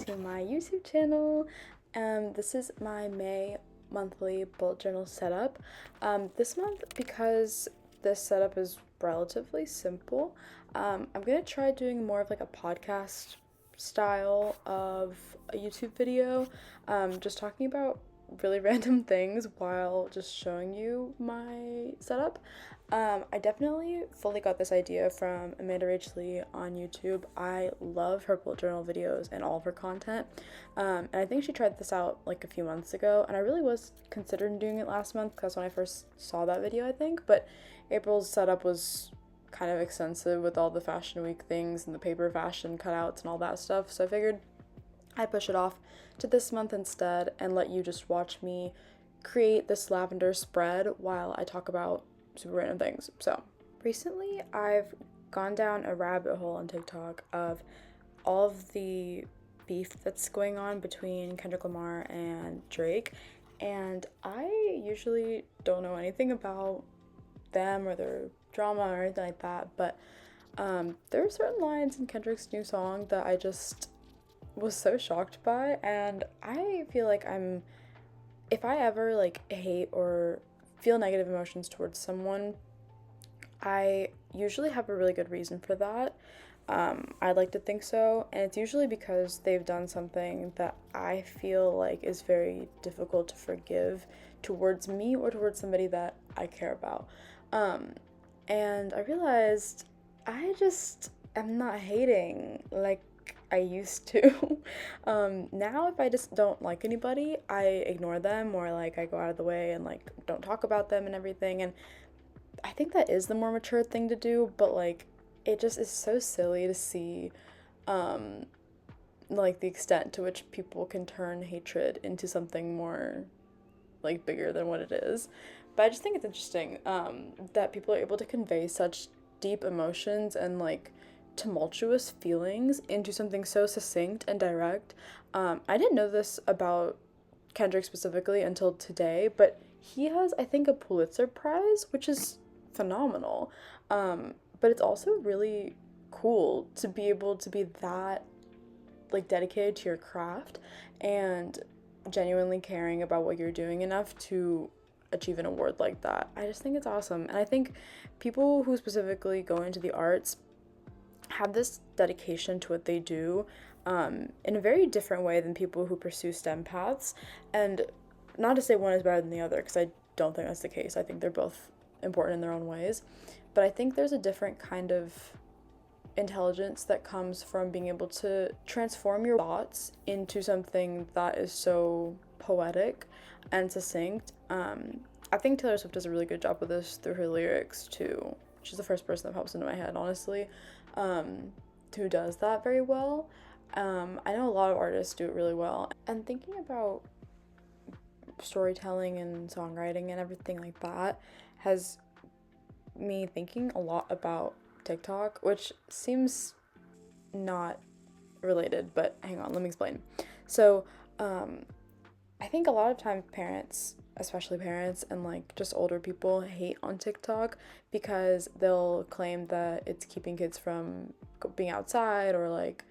to my YouTube channel. This is my May monthly bullet journal setup. This month, because this setup is relatively simple, I'm gonna try doing more of like a podcast style of a YouTube video, just talking about really random things while just showing you my setup. I definitely fully got this idea from Amanda Rach Lee on YouTube. I love her bullet journal videos and all of her content. And I think she tried this out like a few months ago, and I really was considering doing it last month because when I first saw that video, I think. But April's setup was kind of extensive with all the Fashion Week things and the paper fashion cutouts and all that stuff. So I figured I'd push it off to this month instead and let you just watch me create this lavender spread while I talk about super random things. So recently I've gone down a rabbit hole on TikTok of all of the beef that's going on between Kendrick Lamar and Drake, and I usually don't know anything about them or their drama or anything like that, but there are certain lines in Kendrick's new song that I just was so shocked by, and I feel like if I ever like hate or feel negative emotions towards someone, I usually have a really good reason for that. I'd like to think so, and it's usually because they've done something that I feel like is very difficult to forgive towards me or towards somebody that I care about. And I realized I just am not hating like I used to. Now if I just don't like anybody, I ignore them or like I go out of the way and like don't talk about them and everything. And I think that is the more mature thing to do, but like it just is so silly to see like the extent to which people can turn hatred into something more like bigger than what it is. But I just think it's interesting that people are able to convey such deep emotions and like tumultuous feelings into something so succinct and direct. I didn't know this about Kendrick specifically until today, but he has, I think, a Pulitzer Prize, which is phenomenal. But it's also really cool to be able to be that like dedicated to your craft and genuinely caring about what you're doing enough to achieve an award like that. I just think it's awesome. And I think people who specifically go into the arts have this dedication to what they do in a very different way than people who pursue STEM paths. And not to say one is better than the other, because I don't think that's the case. I think they're both important in their own ways. But I think there's a different kind of intelligence that comes from being able to transform your thoughts into something that is so poetic and succinct. I think Taylor Swift does a really good job with this through her lyrics too. She's the first person that pops into my head, honestly, who does that very well. I know a lot of artists do it really well. And thinking about storytelling and songwriting and everything like that has me thinking a lot about TikTok, which seems not related, but hang on, let me explain. So, I think a lot of times parents, especially parents and like just older people, hate on TikTok because they'll claim that it's keeping kids from being outside or like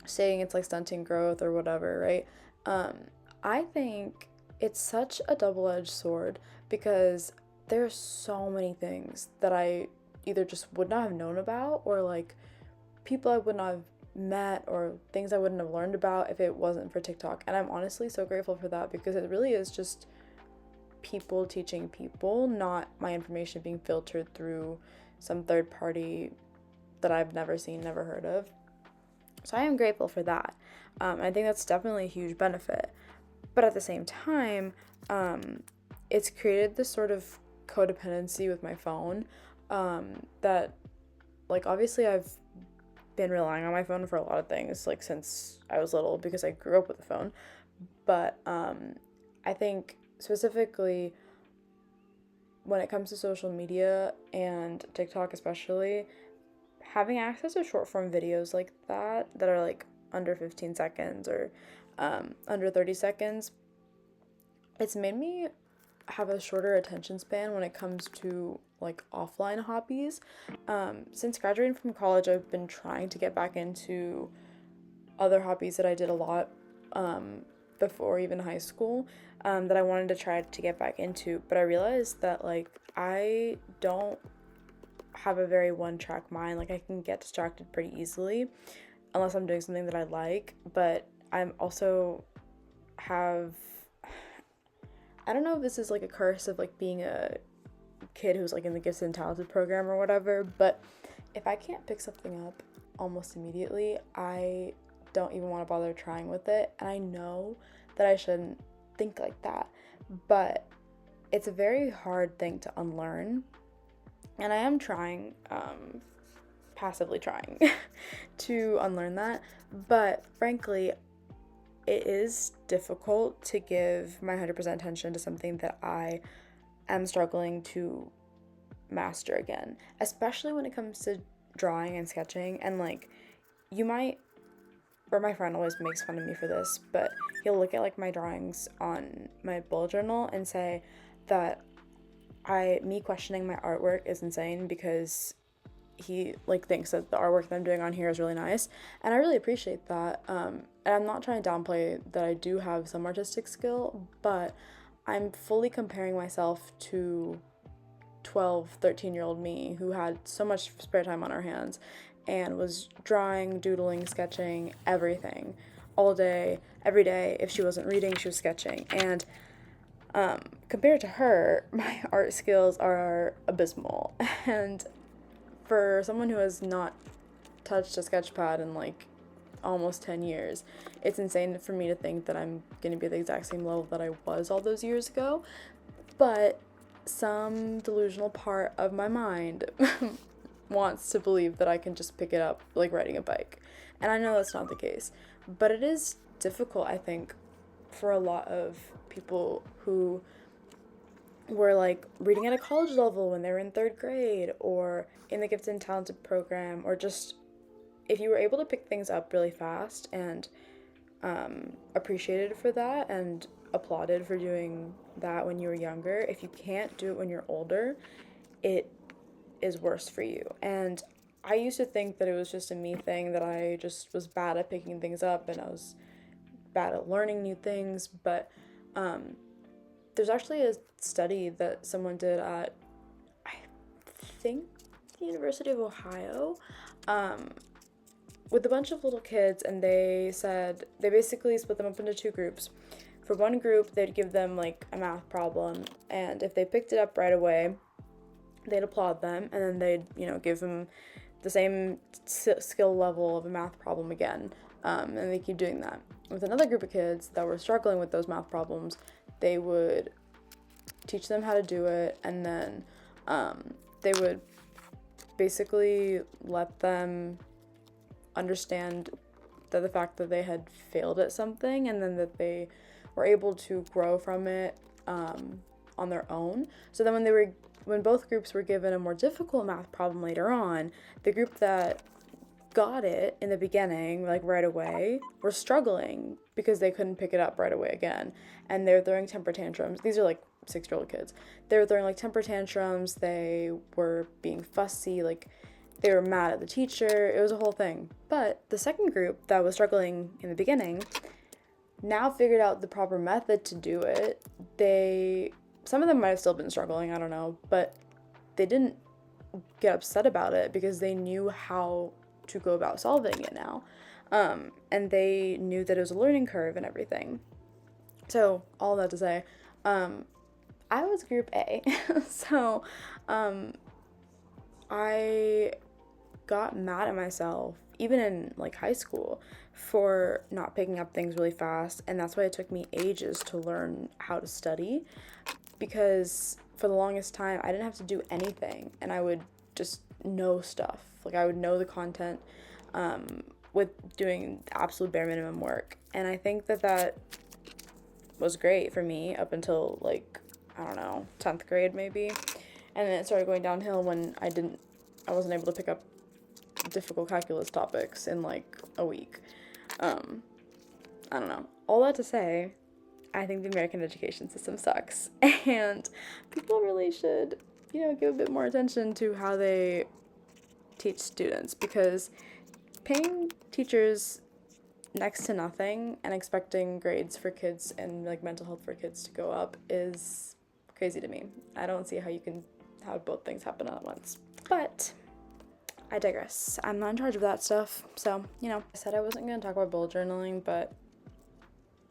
saying it's like stunting growth or whatever, right? I think it's such a double-edged sword because there are so many things that I either just would not have known about or like people I would not have met or things I wouldn't have learned about if it wasn't for TikTok. And I'm honestly so grateful for that because it really is just people teaching people, not my information being filtered through some third party that I've never seen, never heard of. So I am grateful for that. I think that's definitely a huge benefit. But at the same time, it's created this sort of codependency with my phone that, like, obviously I've been relying on my phone for a lot of things, like, since I was little because I grew up with a phone. But I think specifically when it comes to social media and TikTok especially, having access to short form videos like that are like under 15 seconds or under 30 seconds, it's made me have a shorter attention span when it comes to like offline hobbies. Since graduating from college, I've been trying to get back into other hobbies that I did a lot before even high school that I wanted to try to get back into, but I realized that like I don't have a very one-track mind. Like I can get distracted pretty easily unless I'm doing something that I like, but I'm also have I don't know if this is like a curse of like being a kid who's like in the gifted and talented program or whatever, but if I can't pick something up almost immediately, I don't even want to bother trying with it. And I know that I shouldn't think like that, but it's a very hard thing to unlearn. And I am trying, passively trying to unlearn that. But frankly, it is difficult to give my 100% attention to something that I am struggling to master again, especially when it comes to drawing and sketching. And like, you might, or my friend always makes fun of me for this, but he'll look at like my drawings on my bullet journal and say that me questioning my artwork is insane because he like thinks that the artwork that I'm doing on here is really nice, and I really appreciate that. And I'm not trying to downplay that I do have some artistic skill, but I'm fully comparing myself to 12, 13-year-old me who had so much spare time on her hands and was drawing, doodling, sketching, everything all day, every day. If she wasn't reading, she was sketching. And compared to her, my art skills are abysmal. And for someone who has not touched a sketch pad in like almost 10 years, it's insane for me to think that I'm going to be at the exact same level that I was all those years ago. But some delusional part of my mind wants to believe that I can just pick it up like riding a bike. And I know that's not the case. But it is difficult, I think, for a lot of people who were like reading at a college level when they were in 3rd grade or in the gifted and talented program, or just if you were able to pick things up really fast and appreciated for that and applauded for doing that when you were younger, if you can't do it when you're older, it is worse for you. And I used to think that it was just a me thing, that I just was bad at picking things up and I was bad at learning new things, but there's actually a study that someone did at, I think, the University of Ohio, with a bunch of little kids, and they said they basically split them up into 2 groups. For one group, they'd give them like a math problem, and if they picked it up right away, they'd applaud them, and then they'd, give them the same skill level of a math problem again, and they keep doing that. With another group of kids that were struggling with those math problems, they would teach them how to do it, and then they would basically let them understand that the fact that they had failed at something, and then that they were able to grow from it on their own. So then when both groups were given a more difficult math problem later on, the group that got it in the beginning, like right away, were struggling because they couldn't pick it up right away again. And they were throwing temper tantrums. These are like 6-year-old kids. They were throwing like temper tantrums. They were being fussy. Like they were mad at the teacher. It was a whole thing. But the second group that was struggling in the beginning now figured out the proper method to do it. Some of them might have still been struggling, I don't know, but they didn't get upset about it because they knew how to go about solving it now. And they knew that it was a learning curve and everything. So all that to say, I was group A. So I got mad at myself, even in like high school, for not picking up things really fast. And that's why it took me ages to learn how to study, because for the longest time I didn't have to do anything and I would just know stuff. Like I would know the content with doing absolute bare minimum work. And I think that was great for me up until like, I don't know, 10th grade maybe. And then it started going downhill when I wasn't able to pick up difficult calculus topics in like a week. I don't know. All that to say, I think the American education system sucks, and people really should, give a bit more attention to how they teach students, because paying teachers next to nothing, and expecting grades for kids and like mental health for kids to go up is crazy to me. I don't see how you can have both things happen at once. But I digress. I'm not in charge of that stuff. So, I said I wasn't going to talk about bullet journaling, but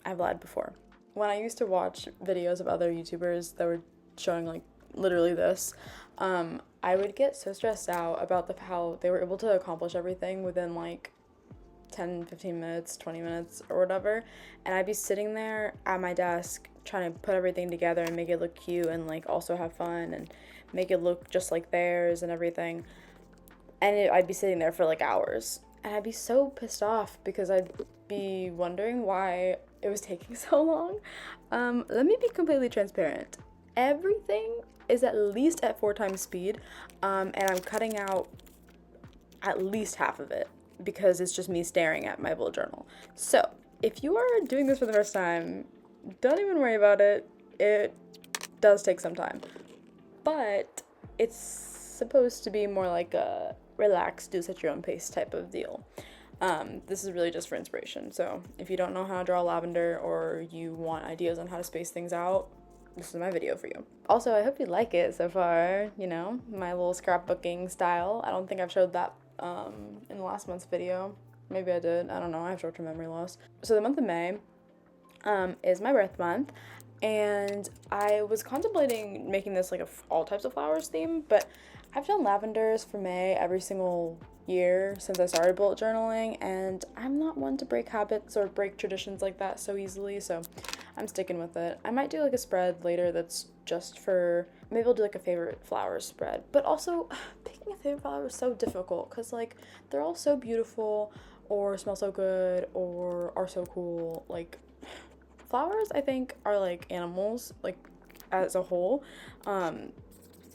I've lied before. When I used to watch videos of other YouTubers that were showing like literally this, I would get so stressed out about how they were able to accomplish everything within like 10, 15 minutes, 20 minutes or whatever. And I'd be sitting there at my desk trying to put everything together and make it look cute and like also have fun and make it look just like theirs and everything. And I'd be sitting there for like hours. And I'd be so pissed off because I'd be wondering why it was taking so long. Let me be completely transparent. Everything is at least at 4 times speed, and I'm cutting out at least half of it because it's just me staring at my bullet journal. So if you are doing this for the first time, don't even worry about it. It does take some time, but it's supposed to be more like a relax, do this at your own pace type of deal. This is really just for inspiration. So if you don't know how to draw lavender or you want ideas on how to space things out, this is my video for you. Also, I hope you like it so far, my little scrapbooking style. I don't think I've showed that in the last month's video. Maybe I did. I don't know. I have short-term memory loss. So the month of May is my birth month, and I was contemplating making this like all types of flowers theme, but I've done lavenders for May every single year since I started bullet journaling, and I'm not one to break habits or break traditions like that so easily, so I'm sticking with it. I might do like a spread later that's just for, maybe I'll do like a favorite flower spread, but also picking a favorite flower is so difficult because like they're all so beautiful or smell so good or are so cool. Like flowers, I think, are like animals, like as a whole.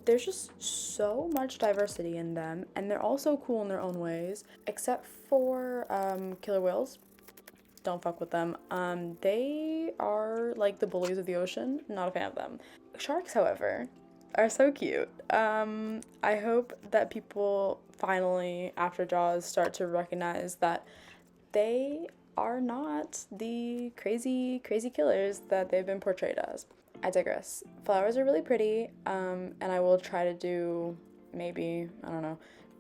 There's just so much diversity in them, and they're all so cool in their own ways, except for killer whales. Don't fuck with them. They are like the bullies of the ocean. Not a fan of them. Sharks, however, are so cute. I hope that people finally, after Jaws, start to recognize that they are not the crazy killers that they've been portrayed as. I digress. Flowers are really pretty, and I will try to do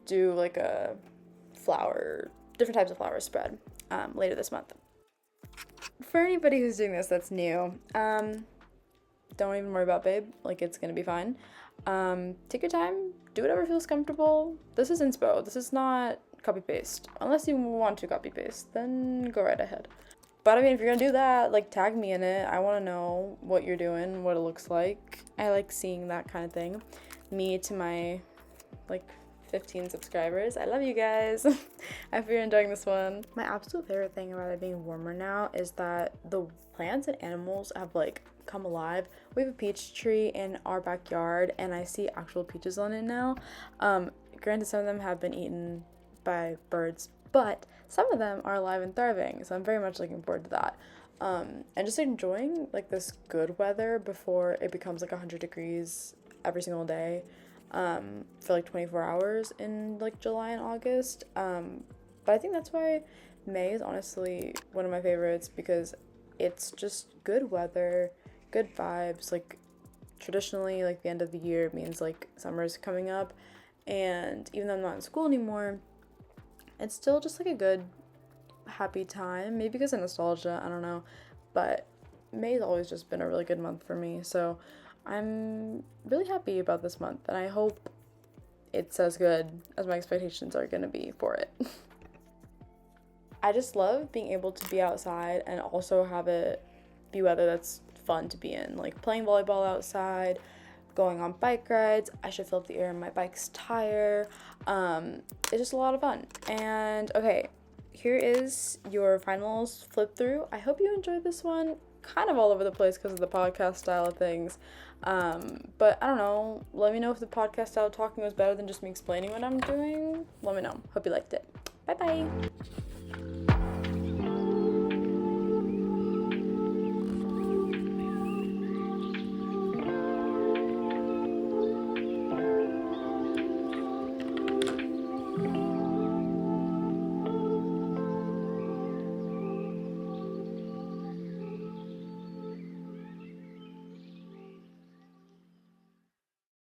do like a different types of flower spread later this month. For anybody who's doing this that's new, don't even worry about babe, like it's gonna be fine. Take your time, do whatever feels comfortable. This is inspo, this is not copy paste. Unless you want to copy paste, then go right ahead. But I mean, if you're gonna do that, like tag me in it. I wanna know what you're doing, what it looks like. I like seeing that kind of thing. Me to my like 15 subscribers. I love you guys. I hope you're enjoying this one. My absolute favorite thing about it being warmer now is that the plants and animals have like come alive. We have a peach tree in our backyard and I see actual peaches on it now. Granted, some of them have been eaten by birds, but some of them are alive and thriving, so I'm very much looking forward to that. And just enjoying like this good weather before it becomes like 100 degrees every single day for like 24 hours in like July and August. But I think that's why May is honestly one of my favorites, because it's just good weather, good vibes. Like traditionally, like the end of the year means like summer's coming up, and even though I'm not in school anymore, it's still just like a good happy time, maybe because of nostalgia, I don't know, but May's always just been a really good month for me, so I'm really happy about this month, and I hope it's as good as my expectations are gonna be for it. I just love being able to be outside and also have it be weather that's fun to be in, like playing volleyball outside, going on bike rides. I should fill up the air in my bike's tire. It's just a lot of fun. And okay, here is your finals flip through. I hope you enjoyed this one. Kind of all over the place because of the podcast style of things. But I don't know. Let me know if the podcast style of talking was better than just me explaining what I'm doing. Let me know. Hope you liked it. Bye bye.